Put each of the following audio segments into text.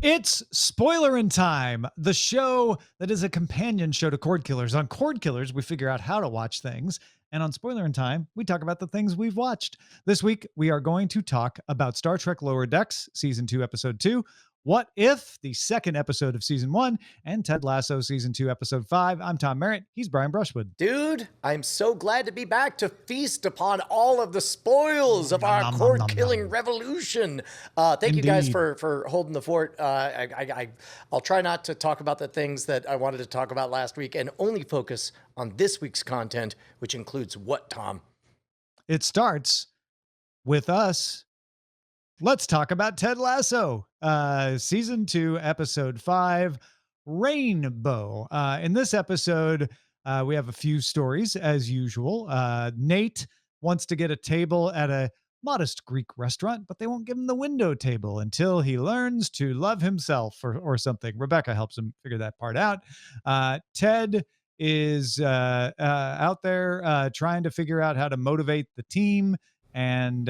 It's Spoilerin time, the show that is a companion show to Cord Killers. On Cord Killers, we figure out how to watch things. And on Spoilerin time, we talk about the things we've watched. This week, we are going to talk about Star Trek Lower Decks, Season 2, Episode 2, What If, the second episode of Season 1, and Ted Lasso, Season 2, Episode 5. I'm Tom Merritt. He's Brian Brushwood. Dude, I'm so glad to be back to feast upon all of the spoils of our cord-killing revolution. Thank you guys for holding the fort. I'll try not to talk about the things that I wanted to talk about last week and only focus on this week's content, which includes what, Tom? It starts with us. Let's talk about Ted Lasso, Season 2, Episode 5, Rainbow. In this episode, we have a few stories, as usual. Nate wants to get a table at a modest Greek restaurant, but they won't give him the window table until he learns to love himself or something. Rebecca helps him figure that part out. Ted is out there trying to figure out how to motivate the team. And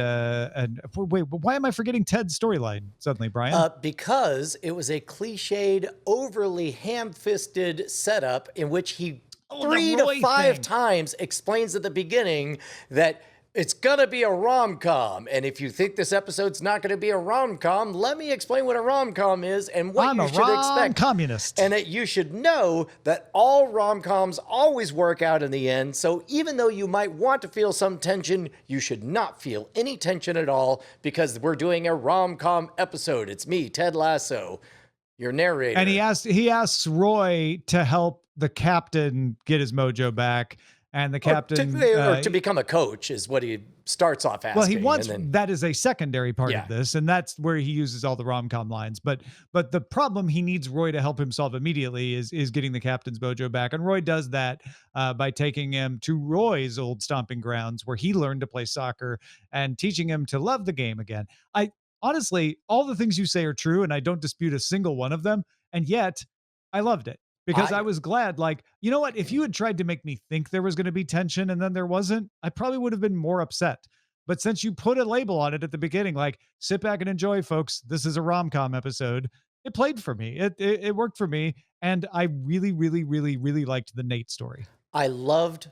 wait, why am I forgetting Ted's storyline suddenly, Brian? Because it was a cliched, overly ham-fisted setup in which he 3 to 5 times explains at the beginning that it's gonna be a rom-com. And if you think this episode's not gonna be a rom-com, let me explain what a rom-com is and what you should expect. Communist. And that you should know that all rom-coms always work out in the end. So even though you might want to feel some tension, you should not feel any tension at all because we're doing a rom-com episode. It's me, Ted Lasso, your narrator. And he asks Roy to help the captain get his mojo back. And the captain... Or to become a coach is what he starts off asking. Well, he wants... that is a secondary part of this, and that's where he uses all the rom-com lines. But the problem he needs Roy to help him solve immediately is getting the captain's mojo back. And Roy does that by taking him to Roy's old stomping grounds where he learned to play soccer and teaching him to love the game again. Honestly, all the things you say are true, and I don't dispute a single one of them. And yet, I loved it. Because I was glad, like, you know what? If you had tried to make me think there was going to be tension and then there wasn't, I probably would have been more upset. But since you put a label on it at the beginning, like, sit back and enjoy, folks, this is a rom-com episode, it played for me. It worked for me. And I really, really, really, really liked the Nate story. I loved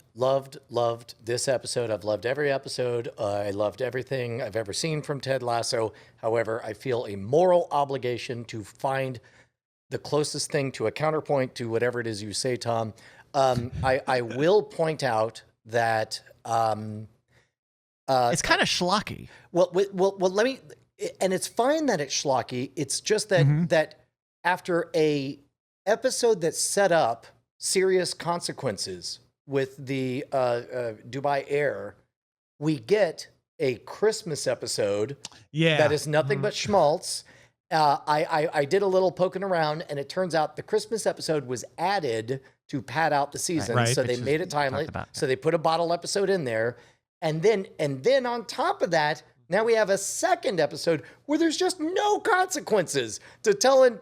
this episode. I've loved every episode. I loved everything I've ever seen from Ted Lasso. However, I feel a moral obligation to find the closest thing to a counterpoint to whatever it is you say, Tom. I will point out that it's kind of schlocky. Well, let me. And it's fine that it's schlocky. It's just that that after a episode that set up serious consequences with the Dubai Air, we get a Christmas episode that is nothing but schmaltz. I did a little poking around, and it turns out the Christmas episode was added to pad out the season, Right. so they made it timely. So they put a bottle episode in there, and then on top of that, now we have a second episode where there's just no consequences to telling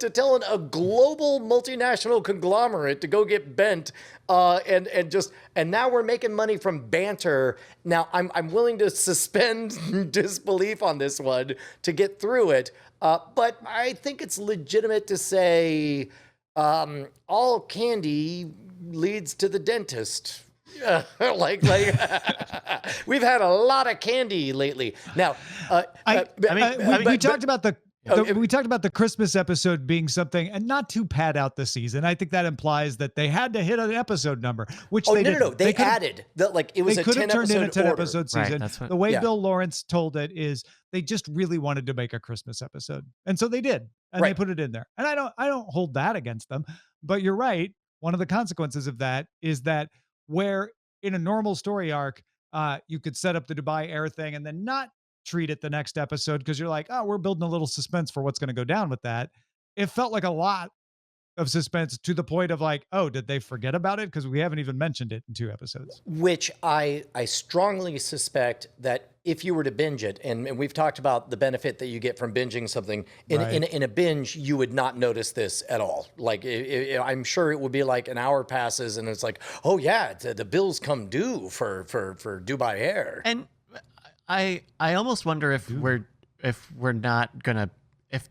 a global multinational conglomerate to go get bent, and now we're making money from banter. Now I'm willing to suspend disbelief on this one to get through it. But I think it's legitimate to say all candy leads to the dentist. like we've had a lot of candy lately. Now, we talked about we talked about the Christmas episode being something, and not to pad out the season. I think that implies that they had to hit an episode number, which they didn't. No. They added it was they a could have turned in a 10 order. episode season. Right, the way Bill Lawrence told it is they just really wanted to make a Christmas episode, and so they did, and they put it in there. And I don't hold that against them, but you're right. One of the consequences of that is that where in a normal story arc, you could set up the Dubai Air thing and then not treat it the next episode because you're like, oh, we're building a little suspense for what's going to go down with that. It felt like a lot of suspense to the point of like, oh, did they forget about it? Because we haven't even mentioned it in 2 episodes. Which I strongly suspect that if you were to binge it, and we've talked about the benefit that you get from binging something, in a binge, you would not notice this at all. Like, I'm sure it would be like an hour passes and it's like, oh yeah, the bills come due for Dubai Air. And I almost wonder if we're not gonna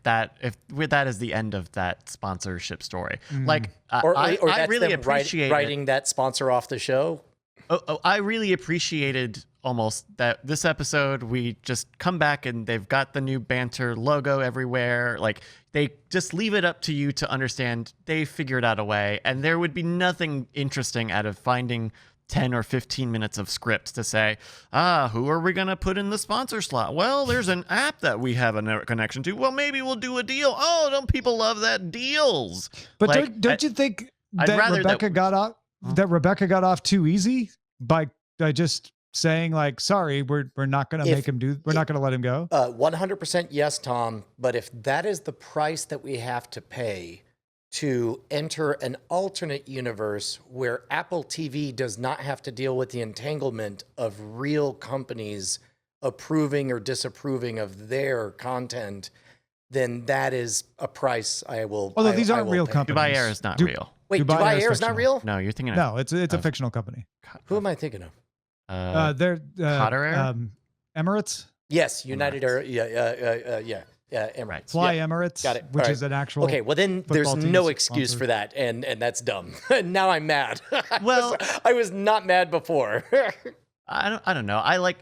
that is the end of that sponsorship story. Like Or I that's really them appreciate writing that sponsor off the show. I really appreciated almost that this episode, we just come back and they've got the new banter logo everywhere. Like they just leave it up to you to understand they figured out a way, and there would be nothing interesting out of finding 10 or 15 minutes of script to say, who are we going to put in the sponsor slot? Well, there's an app that we have a connection to. Well, maybe we'll do a deal. Oh, don't people love that? Deals. But like, don't you think that Rebecca got off too easy by just saying like, sorry, we're not going to make him we're not going to let him go? 100% yes, Tom. But if that is the price that we have to pay to enter an alternate universe where Apple TV does not have to deal with the entanglement of real companies approving or disapproving of their content, then that is a price I will. Although these aren't real companies. Dubai Air is not real. Wait, Dubai Air is not real? No, you're thinking of. No, it's a fictional company. Who am I thinking of? They're Qatar Air? Emirates. Yes, United Air. Yeah, Emirates. Fly yeah. Emirates, Got it. which Right. is an actual. Okay, well then there's no excuse sponsored. for that, and that's dumb. Now I'm mad. Well, I was not mad before. I don't know. I like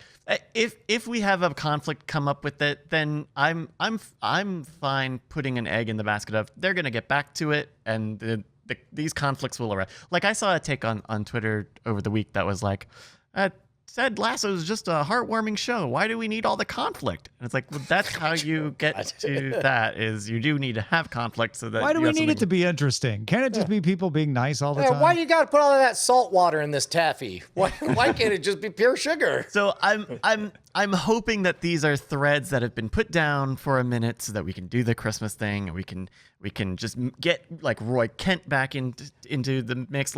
if we have a conflict come up with it, then I'm fine putting an egg in the basket of they're gonna get back to it, and these conflicts will arise. Like I saw a take on Twitter over the week that was like, Ted Lasso is just a heartwarming show. Why do we need all the conflict? And it's like, well, that's how you get to that. Is you do need to have conflict so that. Why do we need it to be interesting? Can't it just be people being nice all the time? Why do you got to put all of that salt water in this taffy? Why can't it just be pure sugar? So I'm hoping that these are threads that have been put down for a minute so that we can do the Christmas thing and we can just get like Roy Kent back into the mix.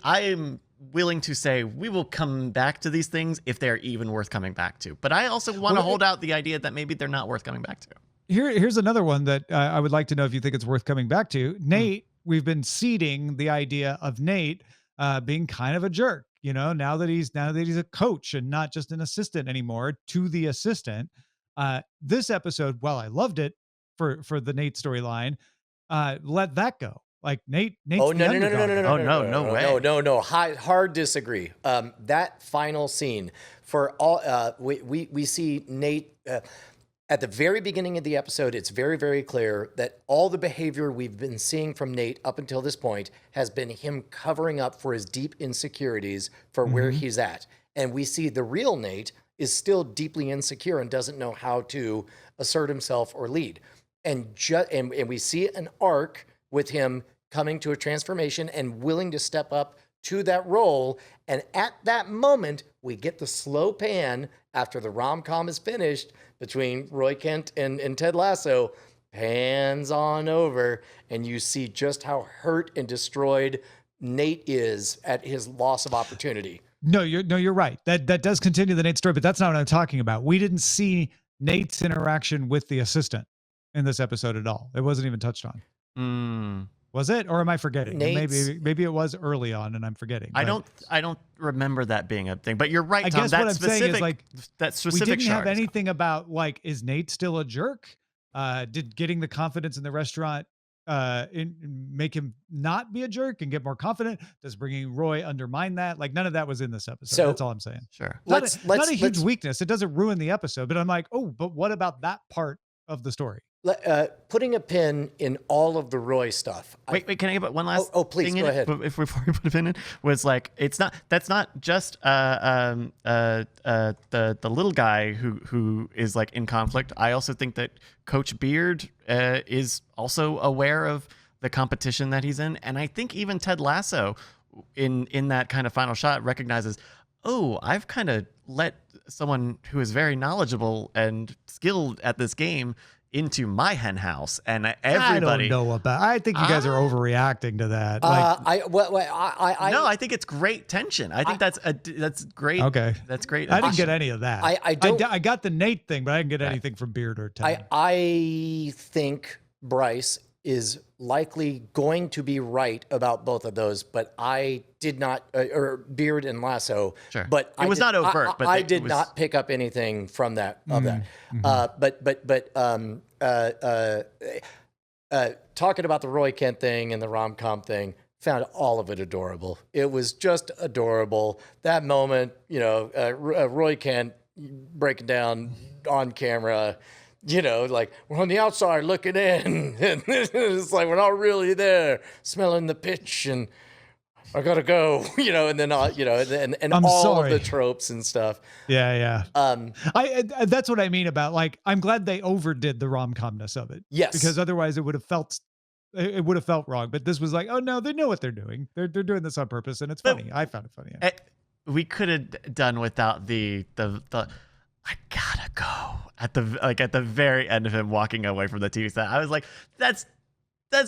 I am willing to say we will come back to these things if they're even worth coming back to. But I also want to hold out the idea that maybe they're not worth coming back to. Here's another one that I would like to know if you think it's worth coming back to. Nate, we've been seeding the idea of Nate being kind of a jerk. You know, now that he's a coach and not just an assistant anymore to the assistant. This episode, while I loved it for the Nate storyline, let that go. Like Nate's no way. No. Hard disagree. That final scene for all we see Nate at the very beginning of the episode. It's very, very clear that all the behavior we've been seeing from Nate up until this point has been him covering up for his deep insecurities for where he's at. And we see the real Nate is still deeply insecure and doesn't know how to assert himself or lead. And we see an arc with him coming to a transformation and willing to step up to that role. And at that moment, we get the slow pan after the rom-com is finished between Roy Kent and Ted Lasso, pans on over, and you see just how hurt and destroyed Nate is at his loss of opportunity. No, you're right. That does continue the Nate story, but that's not what I'm talking about. We didn't see Nate's interaction with the assistant in this episode at all. It wasn't even touched on. Was it, or am I forgetting? Maybe it was early on, and I'm forgetting. I don't remember that being a thing. But you're right, Tom. I guess what I'm saying is like that specific. We didn't have anything about like, is Nate still a jerk? Did getting the confidence in the restaurant make him not be a jerk and get more confident? Does bringing Roy undermine that? Like none of that was in this episode. So, that's all I'm saying. Sure. Not a huge weakness. It doesn't ruin the episode, but I'm like, oh, but what about that part of the story? Putting a pin in all of the Roy stuff. Wait, can I get one last? Oh, please go ahead. Before we put a pin in, was like that's not just the little guy who is like in conflict. I also think that Coach Beard is also aware of the competition that he's in, and I think even Ted Lasso in that kind of final shot recognizes, oh, I've kind of let someone who is very knowledgeable and skilled at this game into my hen house, and everybody. I don't know about. I think you guys are overreacting to that. No, I think it's great tension. I think that's great. Okay, that's great. I didn't get any of that. I got the Nate thing, but I didn't get anything from Beard or Ted. I think Bryce is likely going to be right about both of those, but I did not, or Beard and Lasso. Sure. But it was not overt. But I it did was... not pick up anything from that of that. Talking about the Roy Kent thing and the rom-com thing, found all of it adorable. It was just adorable. That moment, Roy Kent breaking down on camera, like we're on the outside looking in, and it's like we're not really there, smelling the pitch, and I gotta go, and then and I'm all sorry. of the tropes and stuff. Yeah. I that's what I mean about, like, I'm glad they overdid the rom-comness of it. Yes. Because otherwise it would have felt wrong. But this was like, oh no, they know what they're doing. They're doing this on purpose, and it's funny. I found it funny. Yeah. We could have done without the I gotta go at the very end of him walking away from the TV set. I was like, that's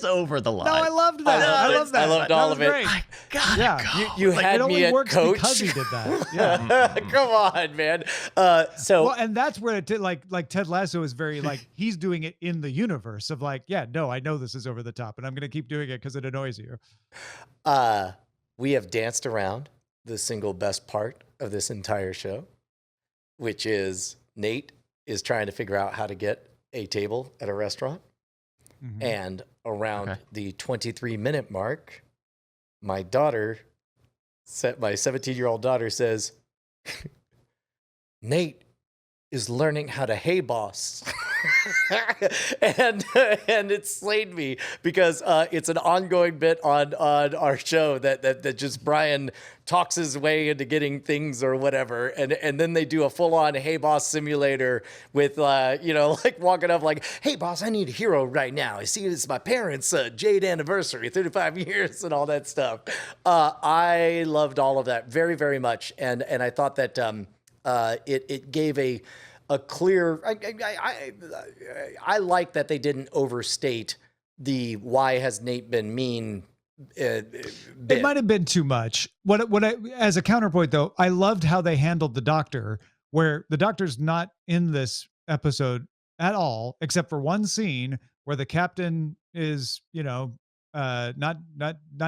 over the line. No, I loved that. I loved that. I loved all of it. Great. I gotta go. You Like, had it me only at works coach because he did that. Yeah. Come on, man. Well, and that's where it like Ted Lasso is very like, he's doing it in the universe of like, yeah, no, I know this is over the top, and I'm gonna keep doing it because it annoys you. We have danced around the single best part of this entire show, which is Nate is trying to figure out how to get a table at a restaurant. Mhm. And around Okay. the 23-minute mark, my 17-year-old daughter says, Nate is learning how to hey boss. and it slayed me because it's an ongoing bit on our show that just Brian talks his way into getting things or whatever, and then they do a full-on hey boss simulator with like walking up like, hey boss, I need a hero right now. I see it's my parents' jade anniversary, 35 years and all that stuff. I loved all of that very, very much, and I thought that it gave a clear. I like that they didn't overstate the why has Nate been mean. It might have been too much. What I, as a counterpoint though, I loved how they handled the doctor, where the doctor's not in this episode at all, except for one scene where the captain is, not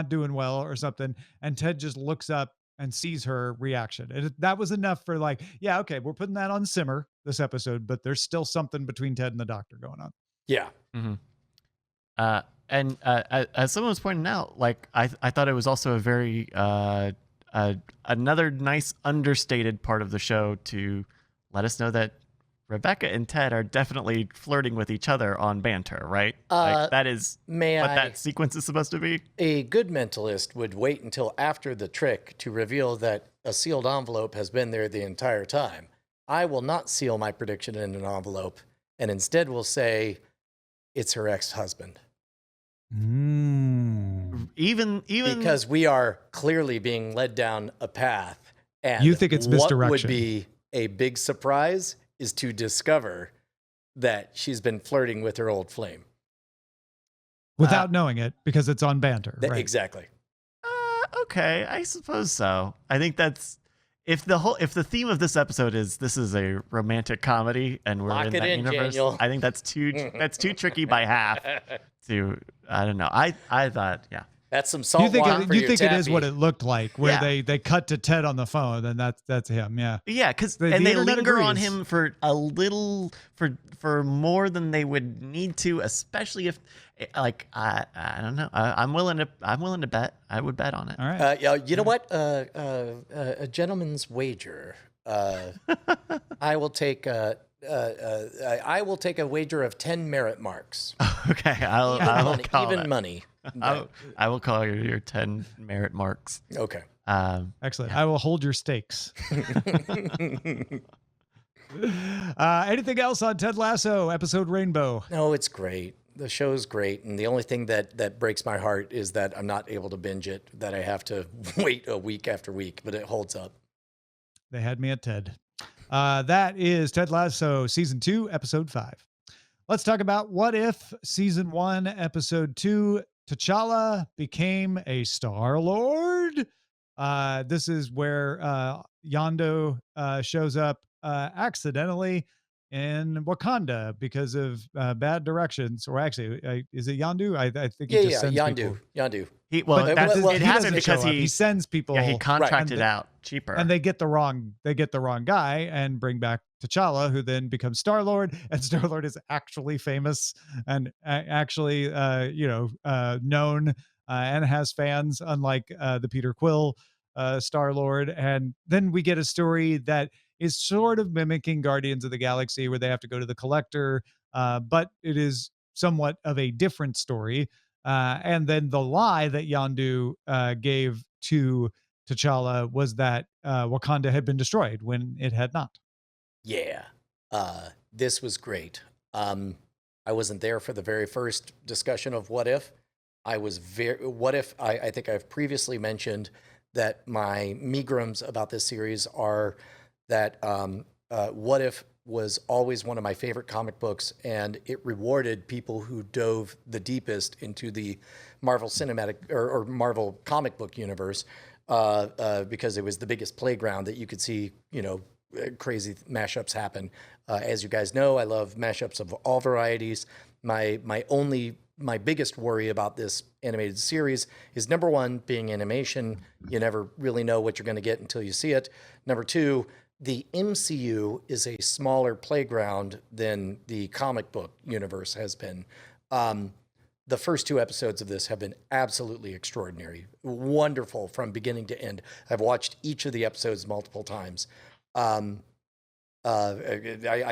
doing well or something, and Ted just looks up and sees her reaction. That was enough for like, yeah, okay, we're putting that on simmer this episode, but there's still something between Ted and the doctor going on. Yeah. Mm-hmm. And as someone was pointing out, like I thought it was also a very another nice understated part of the show to let us know that Rebecca and Ted are definitely flirting with each other on banter, right? Like, that is that sequence is supposed to be. A good mentalist would wait until after the trick to reveal that a sealed envelope has been there the entire time. I will not seal my prediction in an envelope, and instead will say it's her ex-husband. Even because we are clearly being led down a path, and you think it's misdirection. What would be a big surprise is to discover that she's been flirting with her old flame without knowing it, because it's on banter. Right? Exactly. Okay, I suppose so. I think that's if the theme of this episode is this is a romantic comedy and we're Lock in it that in, universe. Daniel. I think that's too tricky by half. I don't know. I thought, yeah. That's some salt water for you your think taffy. it is what it looked like, where Yeah. they cut to Ted on the phone, and that's him. Yeah. Yeah, because The they internet linger on agrees. him for a little for more than they would need to, especially if like I don't know. I'm willing to bet. I would bet on it. All right. Yeah, you know what? A gentleman's wager. I will take a wager of 10 merit marks. Okay, I will call even it. money. I will call your 10 merit marks. Okay. Excellent. I will hold your stakes. Anything else on Ted Lasso episode Rainbow? No, it's great. The show's great, and the only thing that breaks my heart is that I'm not able to binge it, that I have to wait a week after week, but it holds up. They had me at Ted. That is Ted Lasso Season 2, Episode 5. Let's talk about What If Season 1, Episode 2, T'Challa became a Star-Lord. This is where Yondu shows up accidentally in Wakanda because of bad directions. Or actually, is it Yandu? I think he Yeah, just yeah, sends people. Yondu. Well, But that's well, it he happened doesn't show because up. He sends people. he Right. contracted And out cheaper. and they get the wrong guy and bring back T'Challa, who then becomes Star-Lord, and Star-Lord is actually famous and actually known and has fans, unlike the Peter Quill Star-Lord. And then we get a story that is sort of mimicking Guardians of the Galaxy, where they have to go to the Collector, but it is somewhat of a different story. And then the lie that Yandu gave to T'Challa was that Wakanda had been destroyed when it had not. Yeah. This was great. I wasn't there for the very first discussion of What If. I think I've previously mentioned that my megrims about this series are that What If was always one of my favorite comic books, and it rewarded people who dove the deepest into the Marvel cinematic or Marvel comic book universe because it was the biggest playground that you could see, crazy mashups happen. As you guys know, I love mashups of all varieties. My biggest worry about this animated series is, number one, being animation. You never really know what you're going to get until you see it. Number two, the MCU is a smaller playground than the comic book universe has been. The first two episodes of this have been absolutely extraordinary, wonderful from beginning to end. I've watched each of the episodes multiple times. I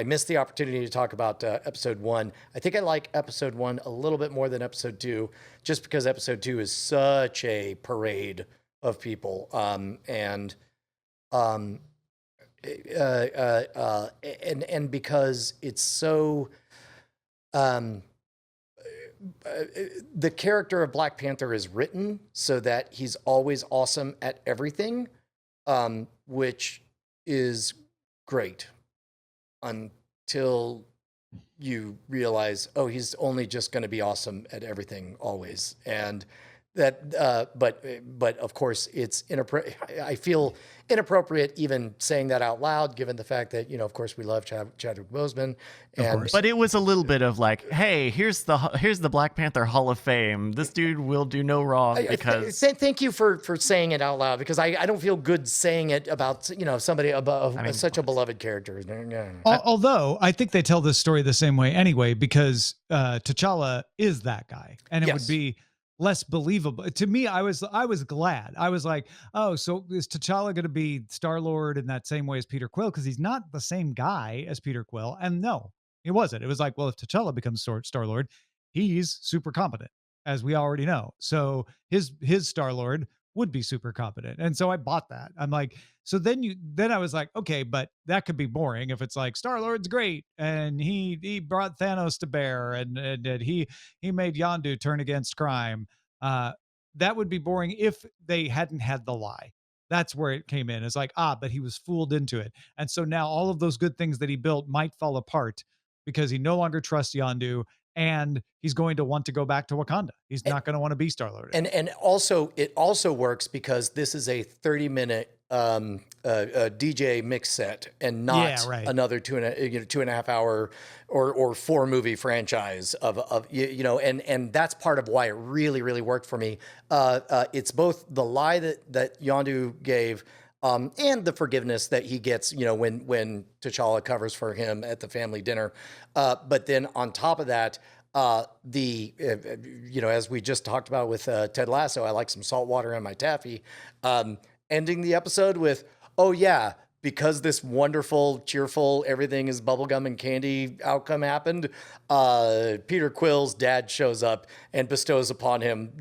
missed the opportunity to talk about episode 1. I think I like episode 1 a little bit more than episode 2, just because episode 2 is such a parade of people, and because it's so. The character of Black Panther is written so that he's always awesome at everything, which is great until you realize, oh, he's only just going to be awesome at everything always. And that, but of course, it's I feel inappropriate even saying that out loud, given the fact that, of course, we love Chadwick Boseman. But it was a little bit of like, hey, here's the Black Panther Hall of Fame. This dude will do no wrong because. Thank you for saying it out loud, because I don't feel good saying it about somebody above such a beloved character. Although I think they tell this story the same way anyway, because T'Challa is that guy, and it would be less believable to me. I was glad. I was like, oh, so is T'Challa going to be Star-Lord in that same way as Peter Quill? Because he's not the same guy as Peter Quill. And no, it wasn't. It was like, well, if T'Challa becomes Star-Lord, he's super competent, as we already know. So his Star-Lord would be super competent. And so I bought that. I'm like, so then I was like, okay, but that could be boring if it's like Star-Lord's great and he brought Thanos to bear and he made Yondu turn against crime. That would be boring if they hadn't had the lie. That's where it came in. It's like, but he was fooled into it. And so now all of those good things that he built might fall apart because he no longer trusts Yondu, and he's going to want to go back to Wakanda. He's not going to want to be Star-Lord. And also, it also works because this is a 30-minute DJ mix set and not another 2.5 hour or 4 movie franchise and that's part of why it really, really worked for me. It's both the lie that Yondu gave, and the forgiveness that he gets, when T'Challa covers for him at the family dinner. But then on top of that, as we just talked about with Ted Lasso, I like some salt water in my taffy. Ending the episode with, oh yeah, because this wonderful, cheerful, everything is bubblegum and candy outcome happened, Peter Quill's dad shows up and bestows upon him,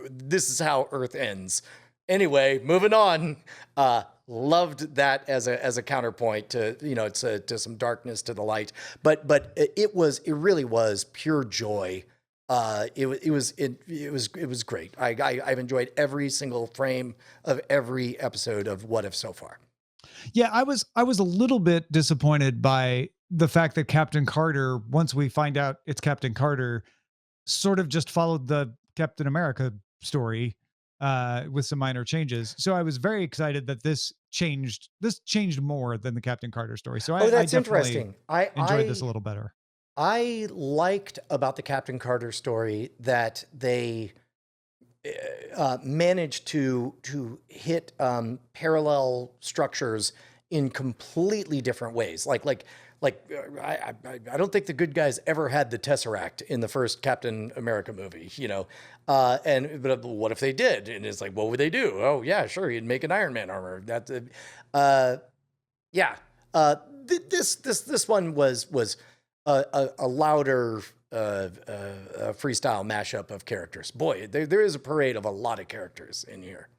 this is how Earth ends. Anyway, moving on. Loved that as a counterpoint to to some darkness to the light, but it really was pure joy. It was great. I've enjoyed every single frame of every episode of What If so far. Yeah, I was a little bit disappointed by the fact that Captain Carter, once we find out it's Captain Carter, sort of just followed the Captain America story with some minor changes. So I was very excited that this changed. This changed more than the Captain Carter story. So Oh, I that's definitely interesting. enjoyed this a little better. I liked about the Captain Carter story that they managed to hit parallel structures in completely different ways. I don't think the good guys ever had the Tesseract in the first Captain America movie, you know. But what if they did? And it's like, what would they do? Oh yeah, sure, he'd make an Iron Man armor. That's yeah. This one was a louder freestyle mashup of characters. Boy, there is a parade of a lot of characters in here.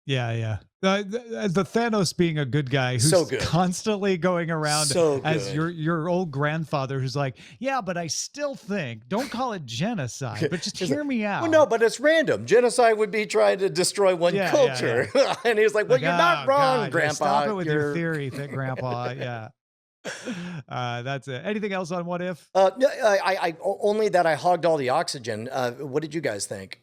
Yeah. The Thanos being a good guy who's So good. constantly going around So as good. your old grandfather who's like, yeah, but I still think, don't call it genocide, but just hear me out. Well, no, but it's random. Genocide would be trying to destroy one culture. Yeah. And he's like, well, you're not wrong, God, Grandpa. Stop it with your theory, Grandpa. Yeah. That's it. Anything else on What If? I only that I hogged all the oxygen. What did you guys think?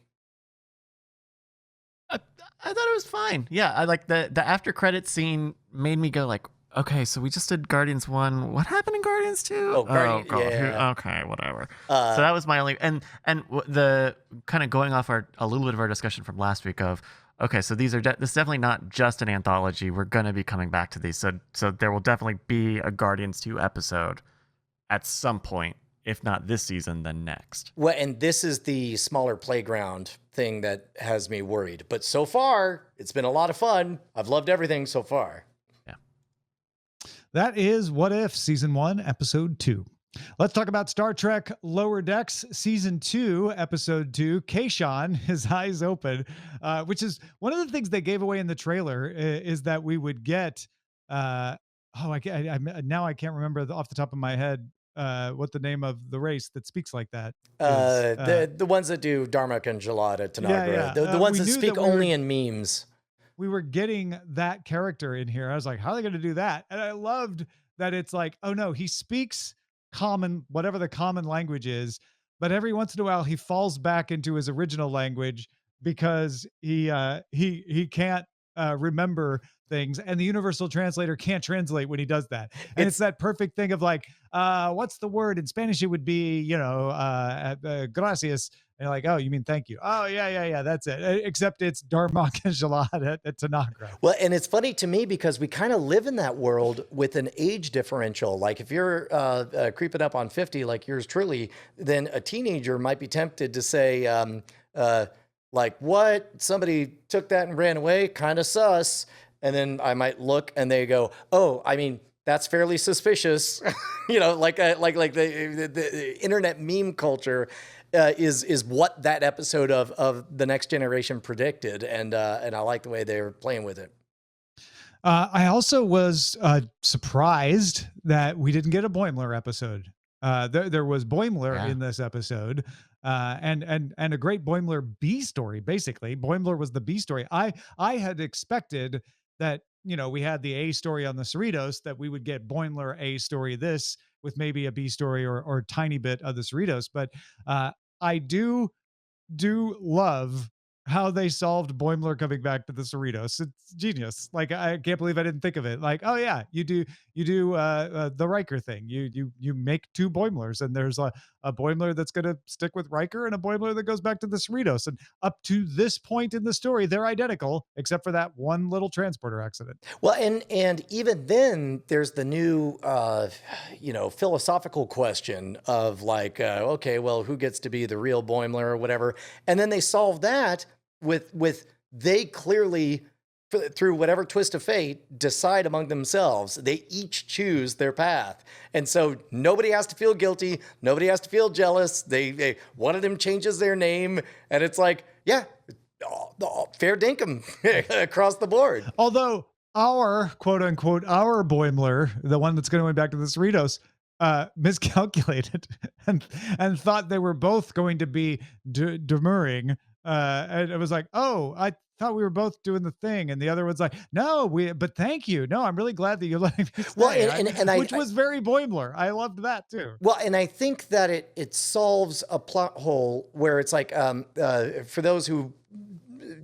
I thought it was fine. Yeah, I like the after credit scene made me go like, okay, so we just did Guardians 1. What happened in Guardians 2? Oh, God. Yeah. Okay, whatever. So that was my only and the kind of going off a little bit of our discussion from last week of, okay, so this is definitely not just an anthology. We're going to be coming back to these. So there will definitely be a Guardians 2 episode at some point. If not this season, then next. Well, and this is the smaller playground thing that has me worried. But so far, it's been a lot of fun. I've loved everything so far. Yeah. That is What If Season 1, Episode 2. Let's talk about Star Trek Lower Decks Season 2, Episode 2. Kayshawn, his eyes open, which is one of the things they gave away in the trailer is that we would get... now I can't remember off the top of my head what the name of the race that speaks like that is. The ones that do Dharmak and Jalad Tanagra. Yeah. The ones that speak only in memes. We were getting that character in here. I was like, how are they going to do that? And I loved that it's like, oh no, he speaks common, whatever the common language is, but every once in a while he falls back into his original language because he can't remember things, and the universal translator can't translate when he does that. And it's that perfect thing of like, what's the word in Spanish? It would be, gracias. And you're like, oh, you mean thank you? Oh yeah, that's it. Except it's Darmok and Jalad at Tanagra. Well, and it's funny to me because we kind of live in that world with an age differential. Like if you're creeping up on 50, like yours truly, then a teenager might be tempted to say, like, what? Somebody took that and ran away? Kind of sus. And then I might look and they go, oh, I mean, that's fairly suspicious. Like the internet meme culture is what that episode of The Next Generation predicted. And I like the way they're playing with it. I also was surprised that we didn't get a Boimler episode. There was Boimler in this episode, and a great Boimler B story. Basically, Boimler was the B story. I had expected that, we had the A story on the Cerritos, that we would get Boimler A story this with maybe a B story or tiny bit of the Cerritos. But I do love how they solved Boimler coming back to the Cerritos. It's genius. Like, I can't believe I didn't think of it. Like, oh yeah, you do the Riker thing. You make two Boimlers, and there's a Boimler that's going to stick with Riker and a Boimler that goes back to the Cerritos. And up to this point in the story, they're identical, except for that one little transporter accident. Well, and even then, there's the new, philosophical question of like, okay, well, who gets to be the real Boimler or whatever? And then they solve that with they clearly, through whatever twist of fate, decide among themselves. They each choose their path. And so nobody has to feel guilty. Nobody has to feel jealous. They one of them changes their name. And it's like, yeah, fair dinkum across the board. Although our quote unquote, our Boimler, the one that's going back to the Cerritos, miscalculated and thought they were both going to be demurring. And it was like, oh, I thought we were both doing the thing. And the other one's like, no, but thank you. No, I'm really glad that you're letting me stay. Well, which was very Boimler. I loved that too. Well, and I think that it solves a plot hole where it's like, for those who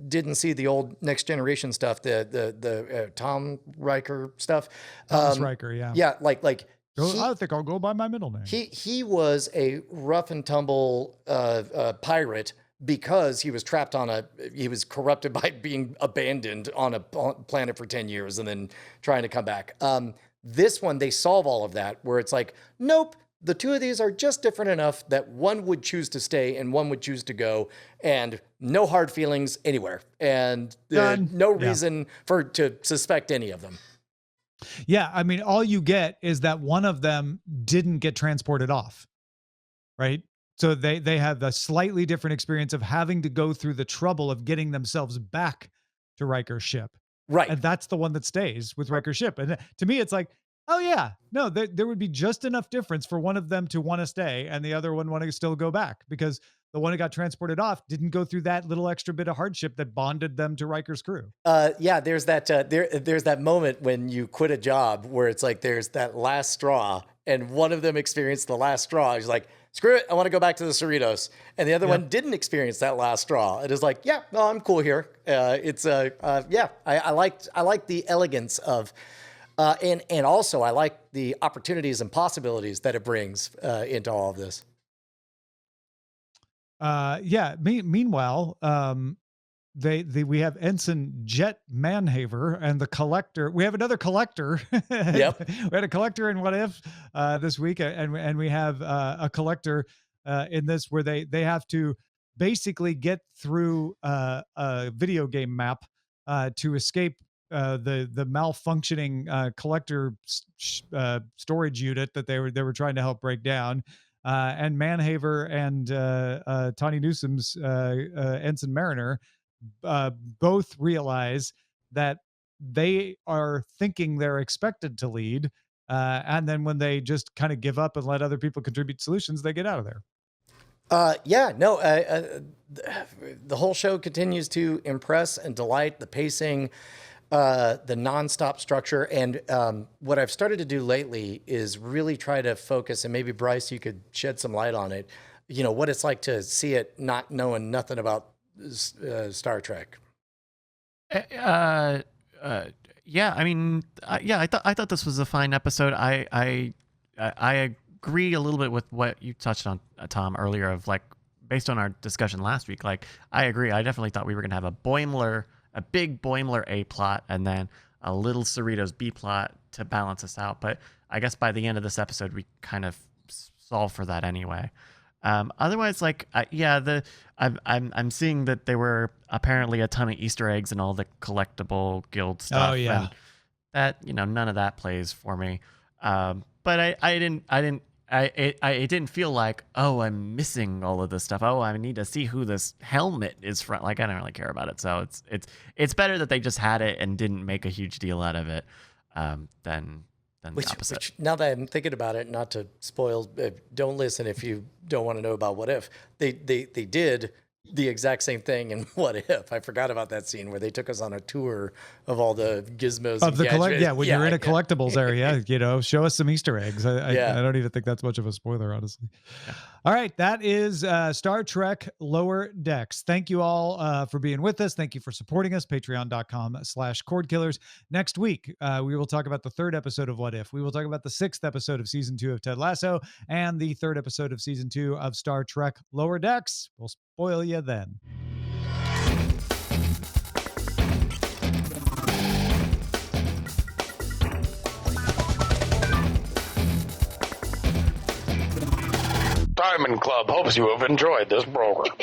didn't see the old Next Generation stuff, the Tom Riker stuff. Thomas Riker, yeah. Yeah, like I think I'll go by my middle name. He was a rough and tumble pirate because he was trapped he was corrupted by being abandoned on a planet for 10 years and then trying to come back. This one, they solve all of that where it's like, nope, the two of these are just different enough that one would choose to stay and one would choose to go, and no hard feelings anywhere, and no reason to suspect any of them. Yeah, I mean, all you get is that one of them didn't get transported off, right? So they have a slightly different experience of having to go through the trouble of getting themselves back to Riker's ship. Right. And that's the one that stays with Riker's ship. And to me, it's like, oh yeah, no, there would be just enough difference for one of them to want to stay and the other one want to still go back, because the one who got transported off didn't go through that little extra bit of hardship that bonded them to Riker's crew. Yeah, there's that there's that moment when you quit a job where it's like there's that last straw, and one of them experienced the last straw. He's like, screw it, I want to go back to the Cerritos. And the other one didn't experience that last straw. It is like, yeah, no, I'm cool here. I like the elegance of, and also I like the opportunities and possibilities that it brings into all of this. Meanwhile, we have Ensign Jet Manhaver and the Collector. We have another Collector. Yep. We had a Collector in What If this week, and we have a Collector in this where they have to basically get through a video game map to escape the malfunctioning Collector storage unit that they were trying to help break down. And Manhaver and Tawny Newsom's Ensign Mariner both realize that they are thinking they're expected to lead. And then when they just kind of give up and let other people contribute solutions, they get out of there. The whole show continues to impress and delight. The pacing, the nonstop structure. And what I've started to do lately is really try to focus, and maybe Bryce, you could shed some light on it, what it's like to see it not knowing nothing about Star Trek. I thought this was a fine episode. I agree a little bit with what you touched on, Tom, earlier, of like, based on our discussion last week. Like, I agree. I definitely thought we were going to have a big Boimler A plot and then a little Cerritos B plot to balance us out. But I guess by the end of this episode, we kind of solve for that anyway. Otherwise, like, I'm seeing that there were apparently a ton of Easter eggs and all the collectible guild stuff. Oh yeah, and that, none of that plays for me. But it didn't feel like, oh, I'm missing all of this stuff. Oh, I need to see who this helmet is from. Like, I don't really care about it. So it's better that they just had it and didn't make a huge deal out of it than the opposite. Which, now that I'm thinking about it, not to spoil, don't listen if you don't want to know about What If. They did the exact same thing in What If. I forgot about that scene where they took us on a tour of all the gizmos of the you're in a collectibles area, show us some Easter eggs. I don't even think that's much of a spoiler, honestly. Yeah. All right, that is Star Trek Lower Decks. Thank you all for being with us. Thank you for supporting us. Patreon.com/cordkillers. Next week, we will talk about the 3rd episode of What If. We will talk about the 6th episode of season 2 of Ted Lasso and the 3rd episode of season 2 of Star Trek Lower Decks. We'll spoil you then. Diamond Club hopes you have enjoyed this program.